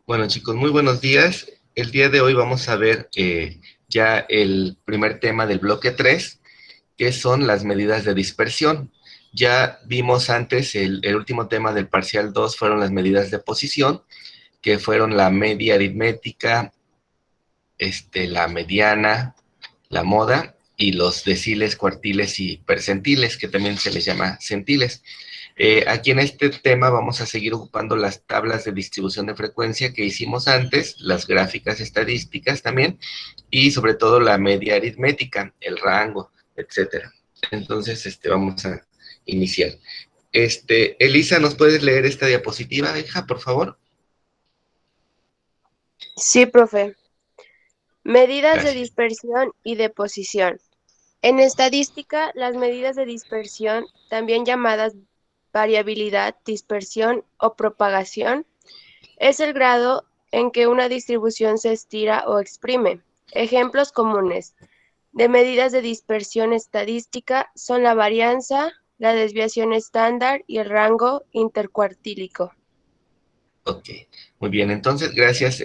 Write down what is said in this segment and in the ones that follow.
Bueno, chicos, muy buenos días. El día de hoy vamos a ver ya el primer tema del bloque 3, que son las medidas de dispersión. Ya vimos antes el último tema del parcial 2 fueron las medidas de posición, que fueron la media aritmética, la mediana, la moda y los deciles, cuartiles y percentiles, que también se les llama centiles. Aquí en este tema vamos a seguir ocupando las tablas de distribución de frecuencia que hicimos antes, las gráficas estadísticas también, y sobre todo la media aritmética, el rango, etcétera. Entonces, vamos a iniciar. Elisa, ¿nos puedes leer esta diapositiva, hija, por favor? Sí, profe. Medidas de Gracias. dispersión y de posición. En estadística, las medidas de dispersión, también llamadas variabilidad, dispersión o propagación, es el grado en que una distribución se estira o exprime. Ejemplos comunes de medidas de dispersión estadística son la varianza, la desviación estándar y el rango intercuartílico. Ok, muy bien. Entonces, gracias,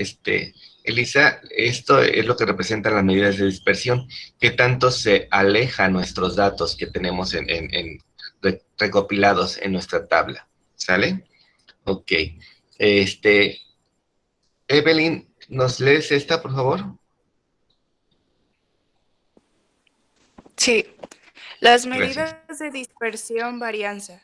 Elisa. Esto es lo que representan las medidas de dispersión. ¿Qué tanto se aleja nuestros datos que tenemos recopilados en nuestra tabla? ¿Sale? Ok. Este, Evelyn, ¿nos lees esta, por favor? Sí, las Gracias. medidas de dispersión varianza.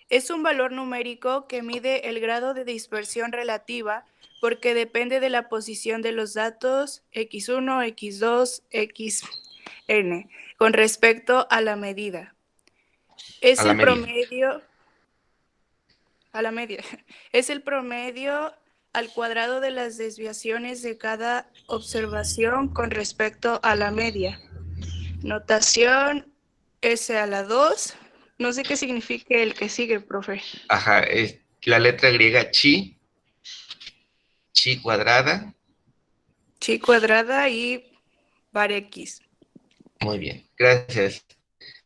Es un valor numérico que mide el grado de dispersión relativa porque depende de la posición de los datos x1, x2, xn con respecto a la medida. Es A la el media. promedio a la media. Es el promedio al cuadrado de las desviaciones de cada observación con respecto a la media. Notación S a la 2. No sé qué significa el que sigue, profe. Ajá, es la letra griega chi cuadrada. Chi cuadrada y var X. Muy bien, gracias.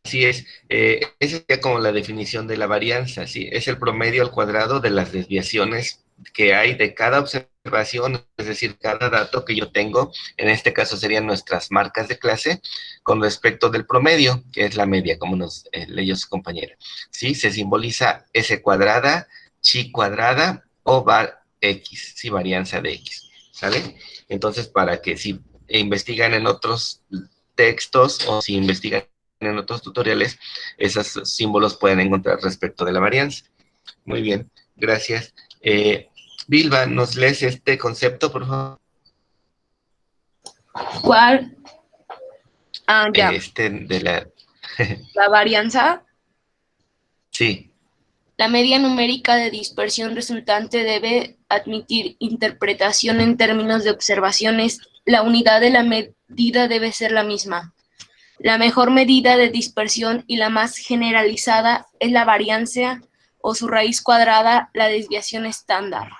Así es, esa sería como la definición de la varianza, ¿sí? Es el promedio al cuadrado de las desviaciones que hay de cada observación, es decir, cada dato que yo tengo, en este caso serían nuestras marcas de clase, con respecto del promedio, que es la media, como nos leyó su compañera, ¿sí? Se simboliza S cuadrada, chi cuadrada o var X, ¿sí? Varianza de X, ¿sale? Entonces, para que si investigan en otros textos o si investigan en otros tutoriales, esos símbolos pueden encontrar respecto de la varianza. Muy bien, gracias. Vilma, ¿nos lees este concepto, por favor? ¿Cuál? Ya. De la... La varianza. Sí, La media numérica de dispersión resultante debe admitir interpretación en términos de observaciones. La unidad de la medida debe ser la misma. La mejor medida de dispersión y la más generalizada es la varianza o su raíz cuadrada, la desviación estándar.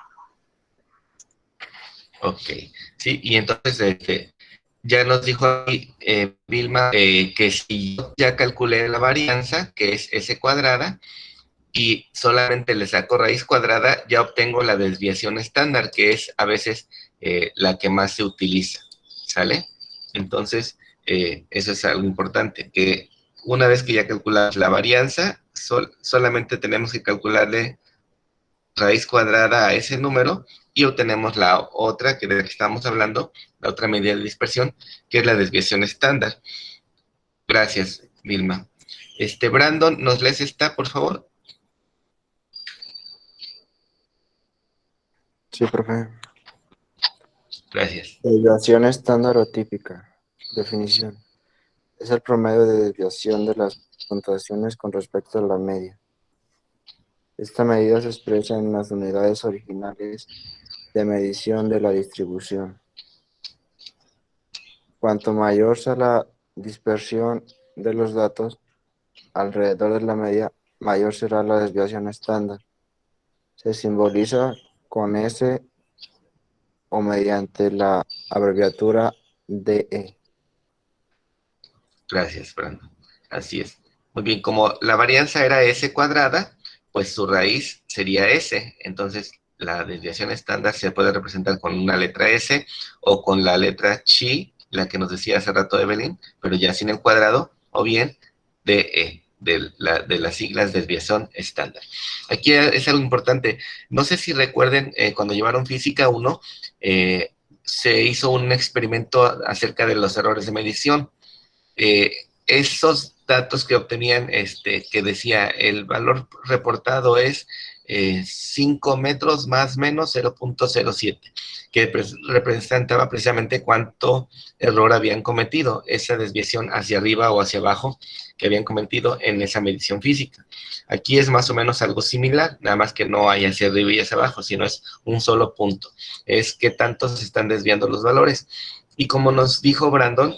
ok. Sí, y entonces ya nos dijo aquí Vilma que si yo ya calculé la varianza, que es S cuadrada, y solamente le saco raíz cuadrada, ya obtengo la desviación estándar, que es a veces la que más se utiliza, ¿sale? Entonces, eso es algo importante, que una vez que ya calculamos la varianza, solamente tenemos que calcularle raíz cuadrada a ese número y obtenemos la otra, que de la que estamos hablando, la otra medida de dispersión, que es la desviación estándar. Gracias, Vilma. Brandon, ¿nos lees esta, por favor? Sí, profe. Gracias. Desviación estándar o típica. Definición. Es el promedio de desviación de las puntuaciones con respecto a la media. Esta medida se expresa en las unidades originales de medición de la distribución. Cuanto mayor sea la dispersión de los datos alrededor de la media, mayor será la desviación estándar. Se simboliza con S o mediante la abreviatura DE. Gracias, Brandon. Así es. Muy bien, como la varianza era S cuadrada, pues su raíz sería S. Entonces, la desviación estándar se puede representar con una letra S o con la letra chi, la que nos decía hace rato Evelyn, pero ya sin el cuadrado, o bien DE, de las siglas desviación estándar. Aquí es algo importante. No sé si recuerden, cuando llevaron física 1, se hizo un experimento acerca de los errores de medición. Esos datos que obtenían, que decía el valor reportado es 5 metros más menos 0.07, que representaba precisamente cuánto error habían cometido, esa desviación hacia arriba o hacia abajo que habían cometido en esa medición física. Aquí es más o menos algo similar, nada más que no hay hacia arriba y hacia abajo, sino es un solo punto. Es qué tanto se están desviando los valores. Y como nos dijo Brandon,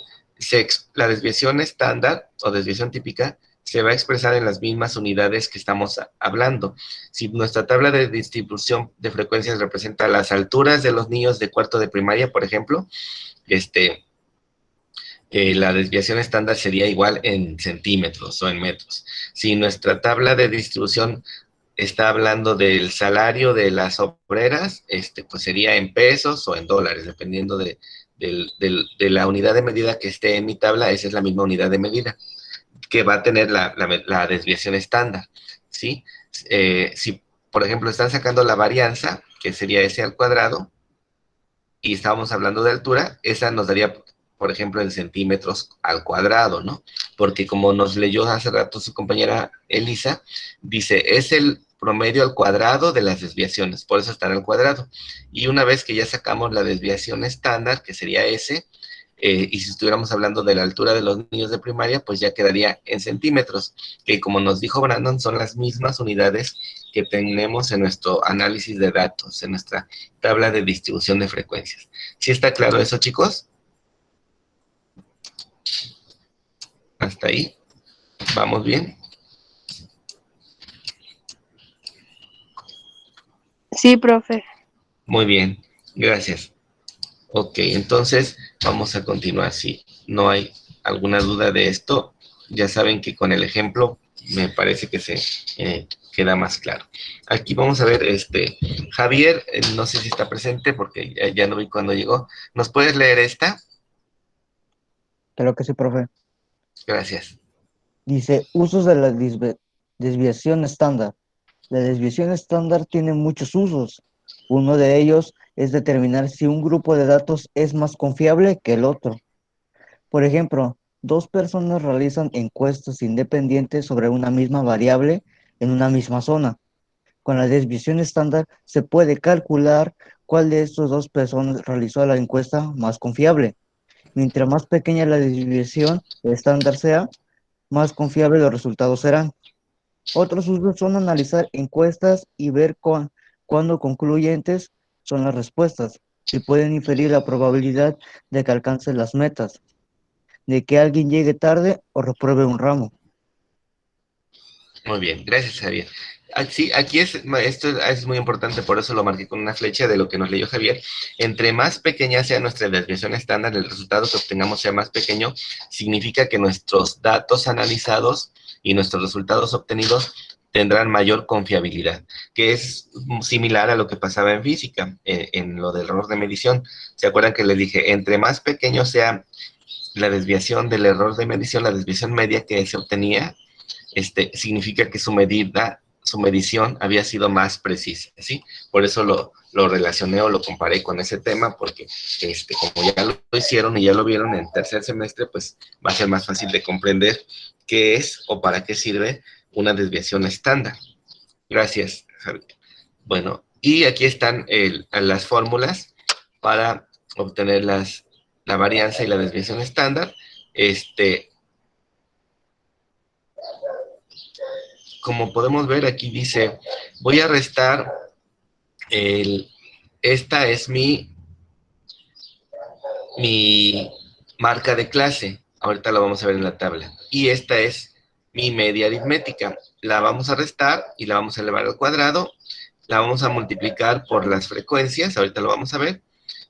la desviación estándar o desviación típica se va a expresar en las mismas unidades que estamos hablando. Si nuestra tabla de distribución de frecuencias representa las alturas de los niños de cuarto de primaria, por ejemplo, la desviación estándar sería igual en centímetros o en metros. Si nuestra tabla de distribución está hablando del salario de las obreras, pues sería en pesos o en dólares, dependiendo de la unidad de medida que esté en mi tabla. Esa es la misma unidad de medida que va a tener la desviación estándar, ¿sí? Si, por ejemplo, están sacando la varianza, que sería S al cuadrado, y estábamos hablando de altura, esa nos daría, por ejemplo, en centímetros al cuadrado, ¿no? Porque como nos leyó hace rato su compañera Elisa, dice, es el promedio al cuadrado de las desviaciones, por eso está al cuadrado. Y una vez que ya sacamos la desviación estándar, que sería S, y si estuviéramos hablando de la altura de los niños de primaria, pues ya quedaría en centímetros, que como nos dijo Brandon, son las mismas unidades que tenemos en nuestro análisis de datos, en nuestra tabla de distribución de frecuencias. ¿Sí está claro eso, chicos? ¿Hasta ahí? ¿Vamos bien? Sí, profe. Muy bien, gracias. Ok, entonces vamos a continuar. Si no hay alguna duda de esto, ya saben que con el ejemplo me parece que se queda más claro. Aquí vamos a ver, Javier, no sé si está presente porque ya no vi cuando llegó. ¿Nos puedes leer esta? Creo que sí, profe. Gracias. Dice, usos de la desviación estándar. La desviación estándar tiene muchos usos. Uno de ellos es determinar si un grupo de datos es más confiable que el otro. Por ejemplo, dos personas realizan encuestas independientes sobre una misma variable en una misma zona. Con la desviación estándar se puede calcular cuál de estas dos personas realizó la encuesta más confiable. Mientras más pequeña la desviación estándar sea, más confiables los resultados serán. Otros usos son analizar encuestas y ver cuándo concluyentes son las respuestas, si pueden inferir la probabilidad de que alcance las metas, de que alguien llegue tarde o repruebe un ramo. Muy bien, gracias, Javier. Sí, aquí esto es muy importante, por eso lo marqué con una flecha de lo que nos leyó Javier. Entre más pequeña sea nuestra desviación estándar, el resultado que obtengamos sea más pequeño, significa que nuestros datos analizados y nuestros resultados obtenidos tendrán mayor confiabilidad, que es similar a lo que pasaba en física, en lo del error de medición. ¿Se acuerdan que les dije? Entre más pequeño sea la desviación del error de medición, la desviación media que se obtenía, significa que su medición había sido más precisa, ¿sí? Por eso lo relacioné o lo comparé con ese tema, porque como ya lo hicieron y ya lo vieron en tercer semestre, pues va a ser más fácil de comprender qué es o para qué sirve una desviación estándar. Gracias, Javier. Bueno, y aquí están las fórmulas para obtener la varianza y la desviación estándar. Como podemos ver, aquí dice, voy a restar, esta es mi marca de clase, ahorita la vamos a ver en la tabla, y esta es mi media aritmética, la vamos a restar y la vamos a elevar al cuadrado, la vamos a multiplicar por las frecuencias, ahorita lo vamos a ver,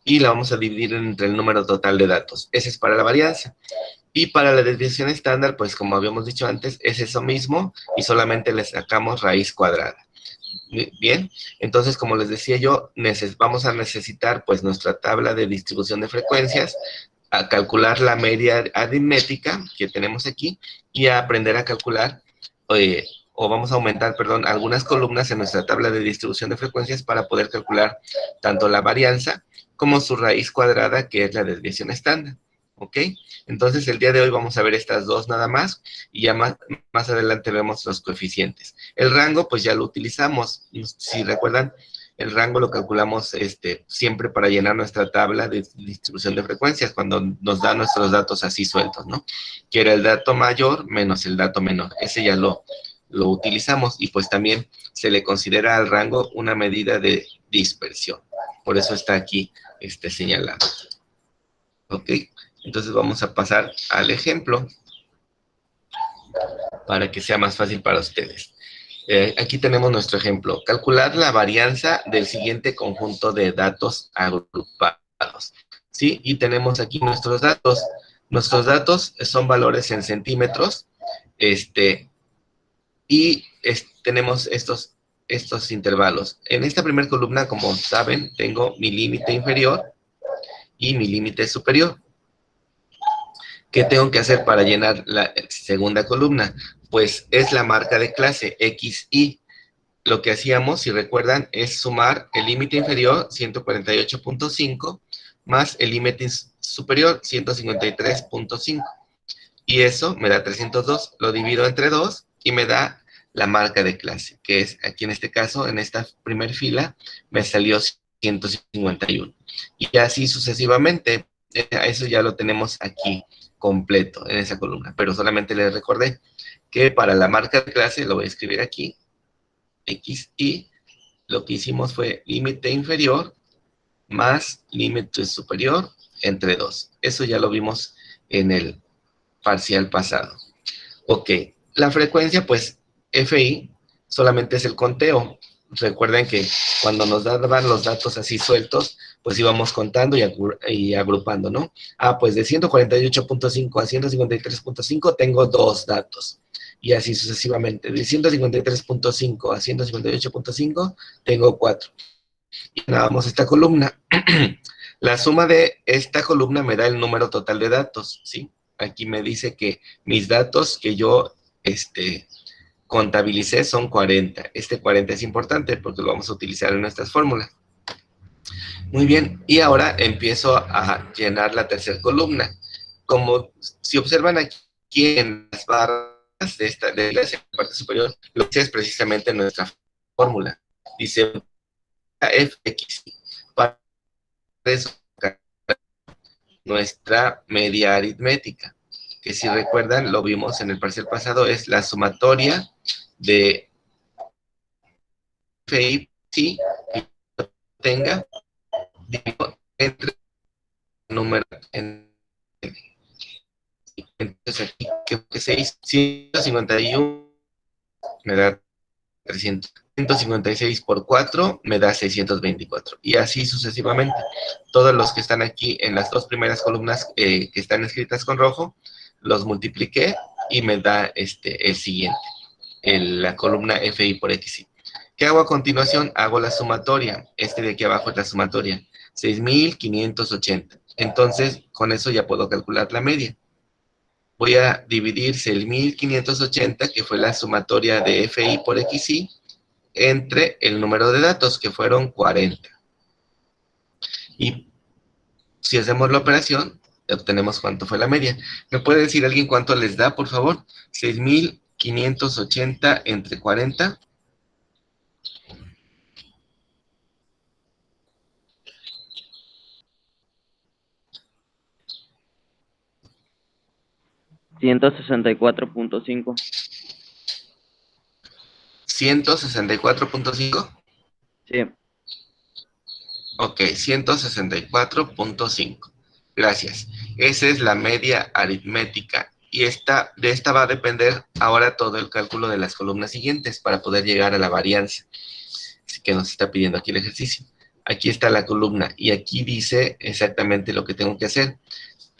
y la vamos a dividir entre el número total de datos. Ese es para la varianza. Y para la desviación estándar, pues como habíamos dicho antes, es eso mismo y solamente le sacamos raíz cuadrada. Bien, entonces como les decía yo, vamos a necesitar pues nuestra tabla de distribución de frecuencias, a calcular la media aritmética que tenemos aquí y a aprender a calcular, o vamos a aumentar, perdón, algunas columnas en nuestra tabla de distribución de frecuencias para poder calcular tanto la varianza como su raíz cuadrada, que es la desviación estándar. ¿Ok? Entonces el día de hoy vamos a ver estas dos nada más y ya más adelante vemos los coeficientes. El rango pues ya lo utilizamos, si recuerdan, el rango lo calculamos siempre para llenar nuestra tabla de distribución de frecuencias cuando nos da nuestros datos así sueltos, ¿no? Que era el dato mayor menos el dato menor, ese ya lo utilizamos y pues también se le considera al rango una medida de dispersión, por eso está aquí señalado. ¿Ok? Entonces vamos a pasar al ejemplo para que sea más fácil para ustedes. Aquí tenemos nuestro ejemplo. Calcular la varianza del siguiente conjunto de datos agrupados. ¿Sí? Y tenemos aquí nuestros datos. Nuestros datos son valores en centímetros. Tenemos estos intervalos. En esta primera columna, como saben, tengo mi límite inferior y mi límite superior. ¿Qué tengo que hacer para llenar la segunda columna? Pues es la marca de clase, XY. Lo que hacíamos, si recuerdan, es sumar el límite inferior, 148.5, más el límite superior, 153.5. Y eso me da 302. Lo divido entre 2 y me da la marca de clase, que es, aquí en este caso, en esta primer fila, me salió 151. Y así sucesivamente. Eso ya lo tenemos aquí completo en esa columna, pero solamente les recordé que para la marca de clase, lo voy a escribir aquí, XY, lo que hicimos fue límite inferior más límite superior entre 2. Eso ya lo vimos en el parcial pasado. Ok, la frecuencia, pues, FI solamente es el conteo. Recuerden que cuando nos daban los datos así sueltos, pues íbamos contando y agrupando, ¿no? Pues de 148.5 a 153.5 tengo 2 datos. Y así sucesivamente. De 153.5 a 158.5 tengo 4. Y ganamos esta columna. La suma de esta columna me da el número total de datos, ¿sí? Aquí me dice que mis datos que yo contabilicé son 40. Este 40 es importante porque lo vamos a utilizar en nuestras fórmulas. Muy bien, y ahora empiezo a llenar la tercera columna. Como si observan aquí en las barras de la parte superior, lo que es precisamente nuestra fórmula. Dice fx para eso nuestra media aritmética, que si recuerdan, lo vimos en el parcial pasado, es la sumatoria de FI, sí, que tenga, digo, entre números. Entonces aquí, que 151 me da 300. 156 por 4 me da 624. Y así sucesivamente. Todos los que están aquí en las dos primeras columnas que están escritas con rojo, los multipliqué y me da el siguiente, la columna FI por XY. ¿Qué hago a continuación? Hago la sumatoria. De aquí abajo es la sumatoria. 6.580. Entonces, con eso ya puedo calcular la media. Voy a dividir 6.580, que fue la sumatoria de FI por XY, entre el número de datos, que fueron 40. Y si hacemos la operación, obtenemos cuánto fue la media. ¿Me puede decir alguien cuánto les da, por favor? 6.580 entre 40. $164.5. 164.5. Sí. Ok, 164.5. Gracias. Esa es la media aritmética. Y de esta va a depender ahora todo el cálculo de las columnas siguientes para poder llegar a la varianza. Así que nos está pidiendo aquí el ejercicio. Aquí está la columna y aquí dice exactamente lo que tengo que hacer.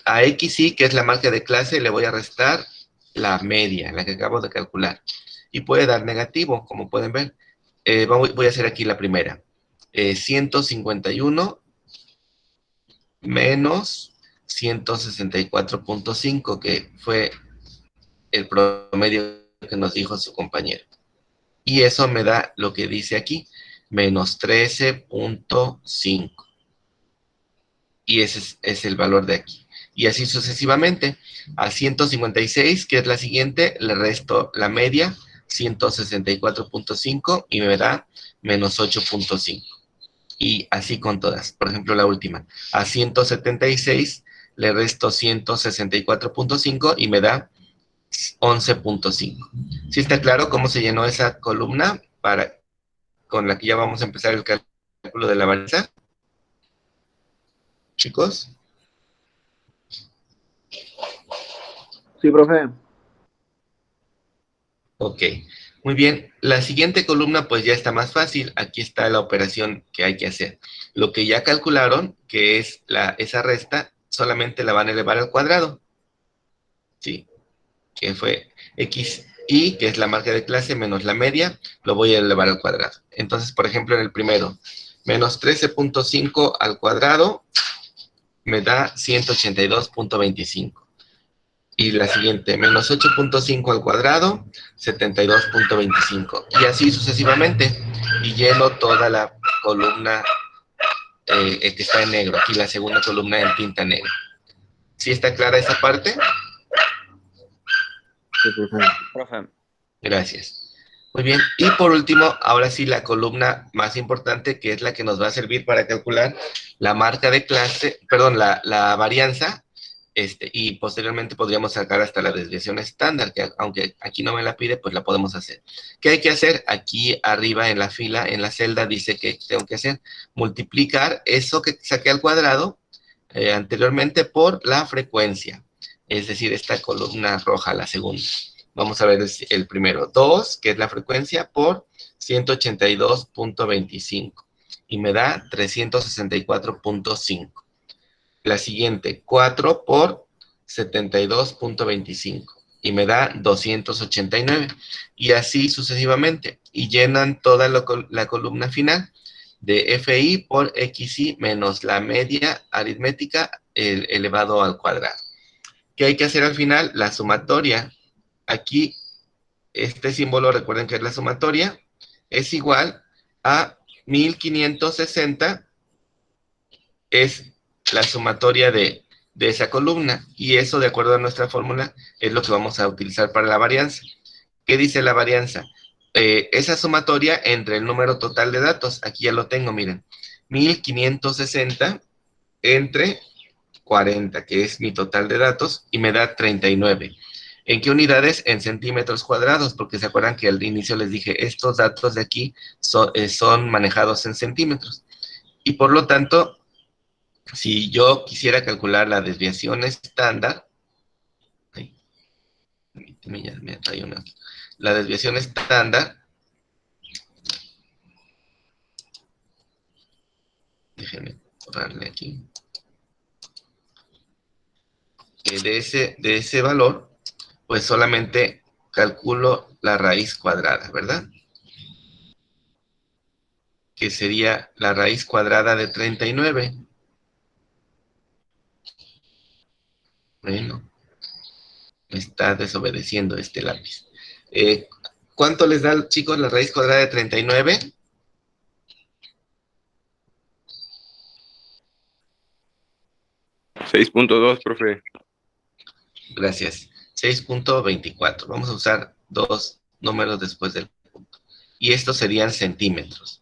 A XY, que es la marca de clase, le voy a restar la media, la que acabo de calcular. Y puede dar negativo, como pueden ver. voy a hacer aquí la primera. 151 menos 164.5, que fue el promedio que nos dijo su compañero. Y eso me da lo que dice aquí, menos 13.5. Y ese es el valor de aquí. Y así sucesivamente. A 156, que es la siguiente, le resto la media, 164.5, y me da menos 8.5. Y así con todas. Por ejemplo, la última. A 176 le resto 164.5 y me da 11.5. ¿Sí está claro cómo se llenó esa columna con la que ya vamos a empezar el cálculo de la varianza? Chicos. Sí, profe. Ok, muy bien. La siguiente columna pues ya está más fácil. Aquí está la operación que hay que hacer. Lo que ya calcularon, que es esa resta, solamente la van a elevar al cuadrado. Sí, que fue xy, que es la marca de clase, menos la media, lo voy a elevar al cuadrado. Entonces, por ejemplo, en el primero, menos 13.5 al cuadrado me da 182.25. Y la siguiente, menos 8.5 al cuadrado, 72.25. Y así sucesivamente. Y lleno toda la columna que está en negro. Aquí la segunda columna en tinta negra. ¿Sí está clara esa parte? Sí, profe. Profe. Gracias. Muy bien. Y por último, ahora sí, la columna más importante, que es la que nos va a servir para calcular la marca de clase, perdón, la varianza. Y posteriormente podríamos sacar hasta la desviación estándar, que aunque aquí no me la pide, pues la podemos hacer. ¿Qué hay que hacer? Aquí arriba en la fila, en la celda, dice que tengo que hacer, multiplicar eso que saqué al cuadrado anteriormente por la frecuencia, es decir, esta columna roja, la segunda. Vamos a ver el primero, 2, que es la frecuencia, por 182.25, y me da 364.5. La siguiente, 4 por 72.25 y me da 289. Y así sucesivamente. Y llenan toda la columna final de FI por XI menos la media aritmética elevado al cuadrado. ¿Qué hay que hacer al final? La sumatoria. Aquí, este símbolo, recuerden que es la sumatoria, es igual a 1560, es la sumatoria de esa columna, y eso, de acuerdo a nuestra fórmula, es lo que vamos a utilizar para la varianza. ¿Qué dice la varianza? Esa sumatoria entre el número total de datos, aquí ya lo tengo, miren, 1560 entre 40, que es mi total de datos, y me da 39. ¿En qué unidades? En centímetros cuadrados, porque se acuerdan que al inicio les dije, estos datos de aquí son manejados en centímetros. Y por lo tanto, si yo quisiera calcular la desviación estándar, la desviación estándar, déjenme borrarle aquí, de ese valor, pues solamente calculo la raíz cuadrada, ¿verdad? Que sería la raíz cuadrada de 39. Bueno, me está desobedeciendo este lápiz. ¿Cuánto les da, chicos, la raíz cuadrada de 39? $6.2, profe. Gracias. 6.24. Vamos a usar dos números después del punto. Y estos serían centímetros.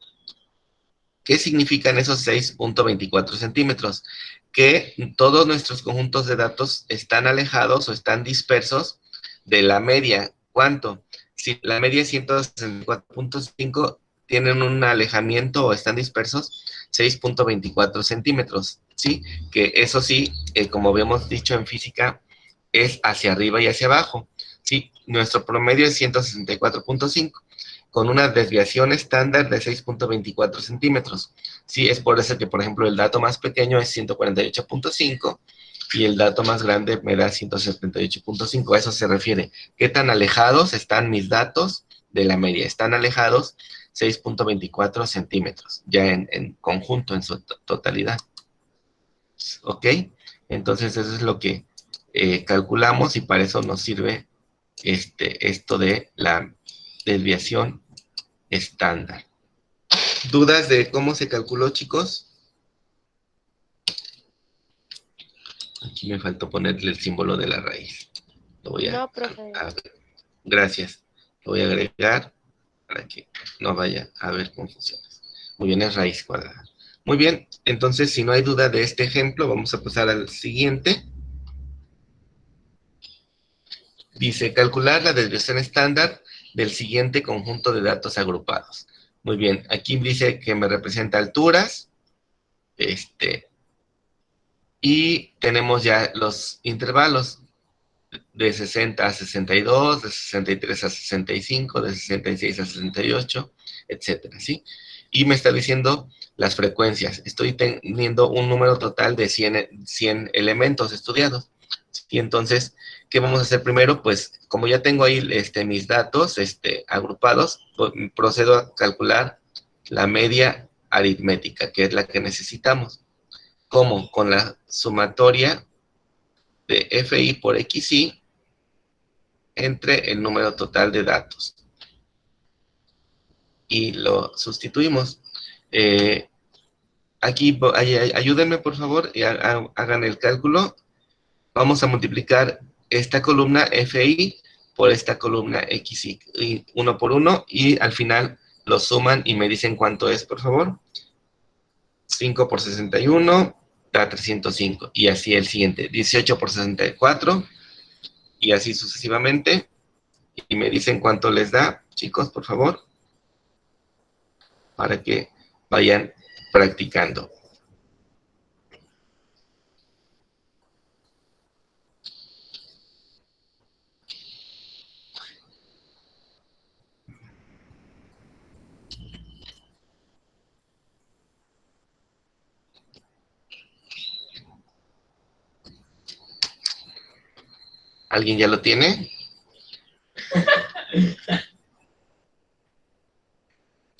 ¿Qué significan esos 6.24 centímetros? Que todos nuestros conjuntos de datos están alejados o están dispersos de la media. ¿Cuánto? Si la media es 164.5, tienen un alejamiento o están dispersos 6.24 centímetros, ¿sí? Que eso sí, como habíamos dicho en física, es hacia arriba y hacia abajo, ¿sí? Nuestro promedio es 164.5, con una desviación estándar de 6.24 centímetros. Sí, es por eso que, por ejemplo, el dato más pequeño es 148.5 y el dato más grande me da 178.5. A eso se refiere. ¿Qué tan alejados están mis datos de la media? Están alejados 6.24 centímetros, ya en conjunto, en su totalidad. ¿Ok? Entonces eso es lo que calculamos y para eso nos sirve esto de la desviación estándar. ¿Dudas de cómo se calculó, chicos? Aquí me faltó ponerle el símbolo de la raíz. Lo voy No, profe. gracias. Lo voy a agregar para que no vaya a haber confusiones. Muy bien, es raíz cuadrada. Muy bien, entonces si no hay duda de este ejemplo, vamos a pasar al siguiente. Dice, calcular la desviación estándar del siguiente conjunto de datos agrupados. Muy bien, aquí dice que me representa alturas, y tenemos ya los intervalos de 60 a 62, de 63 a 65, de 66 a 68, etcétera, ¿sí? Y me está diciendo las frecuencias. Estoy teniendo un número total de 100 elementos estudiados. Y entonces, ¿qué vamos a hacer primero? Pues, como ya tengo ahí mis datos agrupados, pues, procedo a calcular la media aritmética, que es la que necesitamos. ¿Cómo? Con la sumatoria de FI por XI entre el número total de datos. Y lo sustituimos. Aquí, ayúdenme por favor y hagan el cálculo. Vamos a multiplicar esta columna FI por esta columna XI, uno por uno, y al final lo suman y me dicen cuánto es, por favor. 5 por 61 da 305, y así el siguiente, 18 por 64, y así sucesivamente, y me dicen cuánto les da, chicos, por favor, para que vayan practicando. ¿Alguien ya lo tiene?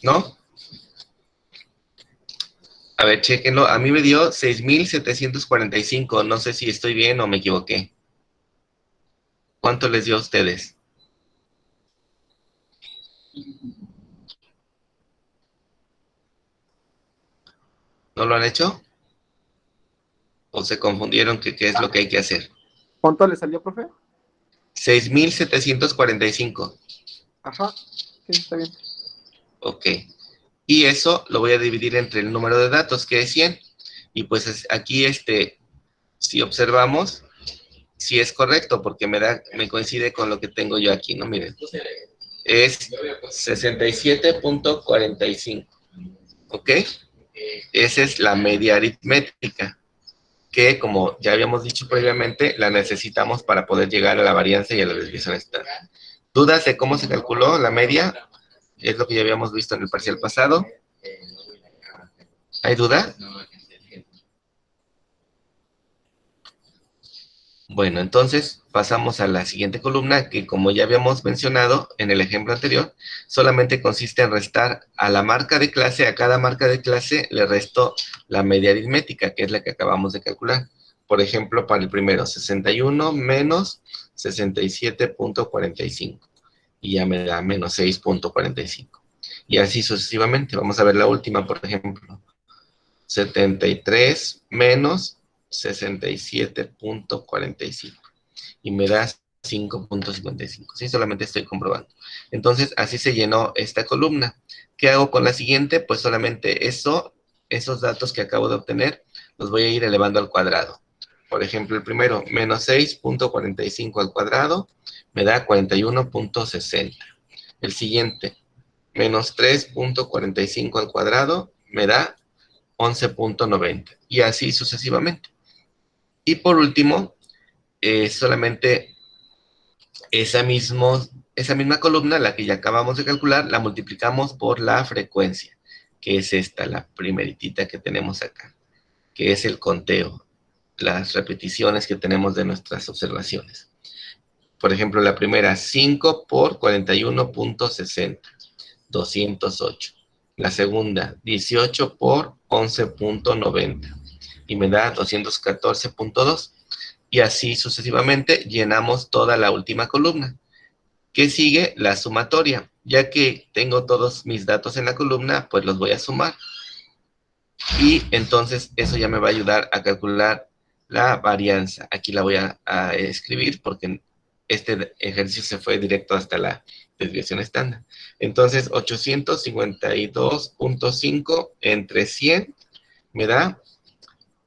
¿No? A ver, chéquenlo. A mí me dio 6,745. No sé si estoy bien o me equivoqué. ¿Cuánto les dio a ustedes? ¿No lo han hecho? ¿O se confundieron que qué es lo que hay que hacer? ¿Cuánto le salió, profe? 6,745. Ajá, sí, está bien. Ok. Y eso lo voy a dividir entre el número de datos, que es 100. Y pues aquí, si observamos, sí es correcto, porque me coincide con lo que tengo yo aquí, ¿no? Miren. Es 67.45. ¿Ok? Esa es la media aritmética, que como ya habíamos dicho previamente, la necesitamos para poder llegar a la varianza y a la desviación estándar. ¿Dudas de cómo se calculó la media? Es lo que ya habíamos visto en el parcial pasado. ¿Hay duda? Bueno, entonces pasamos a la siguiente columna, que como ya habíamos mencionado en el ejemplo anterior, solamente consiste en restar a la marca de clase, a cada marca de clase le resto la media aritmética, que es la que acabamos de calcular. Por ejemplo, para el primero, 61 menos 67.45. Y ya me da menos 6.45. Y así sucesivamente. Vamos a ver la última, por ejemplo. 73 menos 67.45. Y me da 5.55. Sí, solamente estoy comprobando. Entonces, así se llenó esta columna. ¿Qué hago con la siguiente? Pues solamente esos datos que acabo de obtener, los voy a ir elevando al cuadrado. Por ejemplo, el primero, menos 6.45 al cuadrado, me da 41.60. El siguiente, menos 3.45 al cuadrado, me da 11.90. Y así sucesivamente. Y por último, solamente esa misma columna, la que ya acabamos de calcular, la multiplicamos por la frecuencia, que es esta, la primeritita que tenemos acá, que es el conteo, las repeticiones que tenemos de nuestras observaciones. Por ejemplo, la primera, 5 por 41.60. 208. La segunda, 18 por 11.90 y me da 214.2. Y así sucesivamente llenamos toda la última columna. ¿Qué sigue? La sumatoria. Ya que tengo todos mis datos en la columna, pues los voy a sumar. Y entonces eso ya me va a ayudar a calcular la varianza. Aquí la voy a escribir porque este ejercicio se fue directo hasta la desviación estándar. Entonces, 852.5 entre 100 me da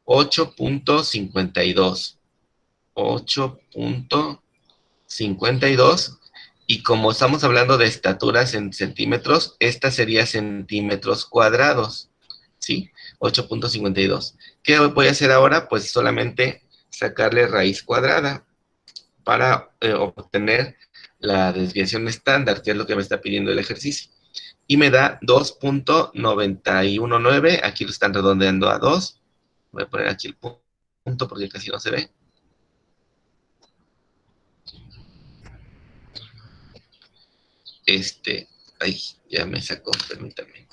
8.52. 8.52. Y como estamos hablando de estaturas en centímetros, esta sería centímetros cuadrados, ¿sí? 8.52. ¿Qué voy a hacer ahora? Pues solamente sacarle raíz cuadrada para obtener la desviación estándar, que es lo que me está pidiendo el ejercicio. Y me da 2.919, aquí lo están redondeando a 2. Voy a poner aquí el punto porque casi no se ve. Ay, ya me sacó, permítame.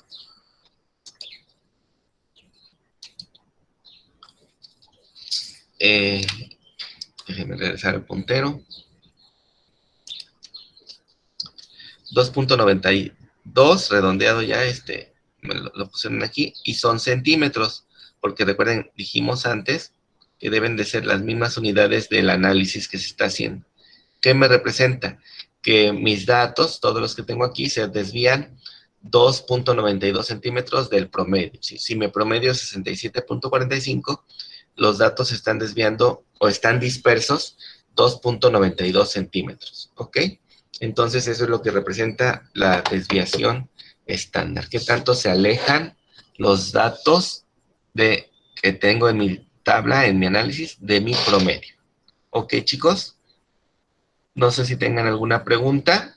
Déjenme regresar al puntero. 2.92, redondeado ya, me lo pusieron aquí, y son centímetros, porque recuerden, dijimos antes que deben de ser las mismas unidades del análisis que se está haciendo. ¿Qué me representa? Que mis datos, todos los que tengo aquí, se desvían 2.92 centímetros del promedio. Si mi promedio es 67.45, los datos se están desviando o están dispersos 2.92 centímetros, ¿ok? Entonces eso es lo que representa la desviación estándar. ¿Qué tanto se alejan los datos que tengo en mi tabla, en mi análisis, de mi promedio? ¿Ok, chicos? No sé si tengan alguna pregunta,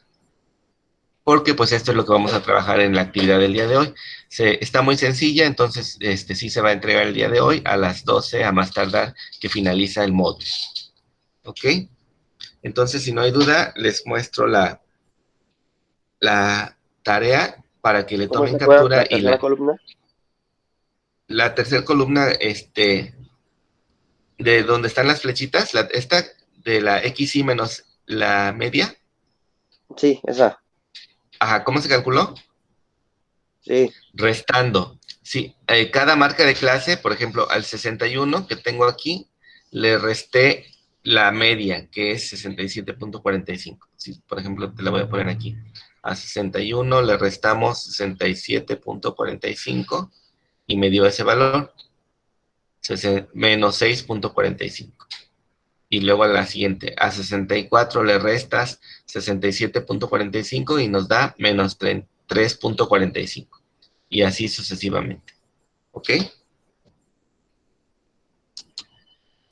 porque pues esto es lo que vamos a trabajar en la actividad del día de hoy. Está muy sencilla, entonces sí se va a entregar el día de hoy a las 12 a más tardar que finaliza el módulo. ¿Ok? Entonces, si no hay duda, les muestro la tarea para que le ¿Cómo tomen se fue captura la tercera columna? La tercera columna, de donde están las flechitas, esta de la XY menos la media. Sí, esa. Ajá, ¿cómo se calculó? Sí. Restando. Sí, cada marca de clase, por ejemplo, al 61 que tengo aquí, le resté la media, que es 67.45. Sí, por ejemplo, te la voy a poner aquí. A 61 le restamos 67.45 y me dio ese valor, menos 6.45. Y luego a la siguiente, a 64 le restas 67.45 y nos da menos 3.45. Y así sucesivamente. ¿Ok?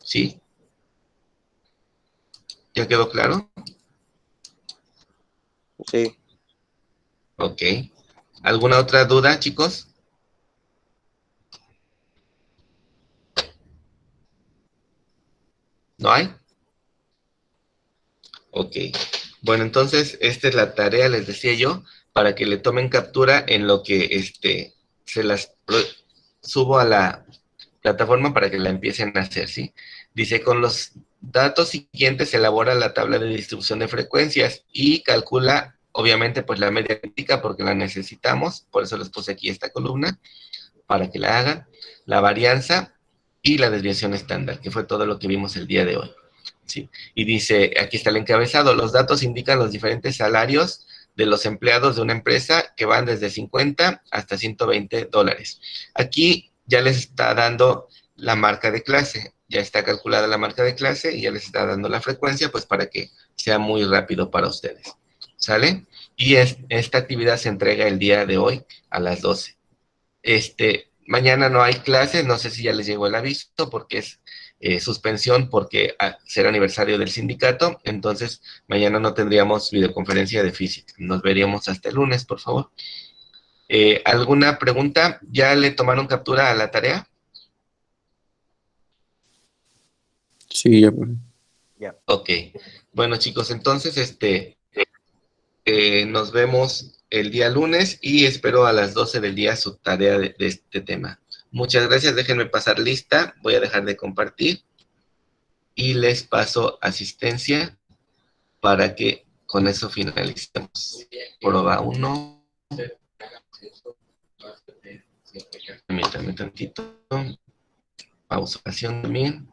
¿Sí? ¿Ya quedó claro? Sí. Ok. ¿Alguna otra duda, chicos? ¿No hay? Ok. Bueno, entonces, esta es la tarea, les decía yo, para que le tomen captura en lo que se las subo a la plataforma para que la empiecen a hacer, ¿sí? Dice, con los datos siguientes se elabora la tabla de distribución de frecuencias y calcula, obviamente, pues la media crítica porque la necesitamos, por eso les puse aquí esta columna, para que la hagan, la varianza y la desviación estándar, que fue todo lo que vimos el día de hoy. ¿Sí? Y dice, aquí está el encabezado, los datos indican los diferentes salarios de los empleados de una empresa que van desde 50 hasta $120. Aquí ya les está dando la marca de clase, ya está calculada la marca de clase y ya les está dando la frecuencia, pues para que sea muy rápido para ustedes. ¿Sale? Y esta actividad se entrega el día de hoy a las 12. Mañana no hay clases, no sé si ya les llegó el aviso porque es suspensión porque será aniversario del sindicato, entonces mañana no tendríamos videoconferencia de física. Nos veríamos hasta el lunes, por favor. ¿Alguna pregunta? ¿Ya le tomaron captura a la tarea? Sí, ya. Ok. Bueno, chicos, entonces nos vemos el día lunes y espero a las 12 del día su tarea de este tema. Muchas gracias, déjenme pasar lista, voy a dejar de compartir y les paso asistencia para que con eso finalicemos. Prueba 1. Permítanme tantito. Pausación también.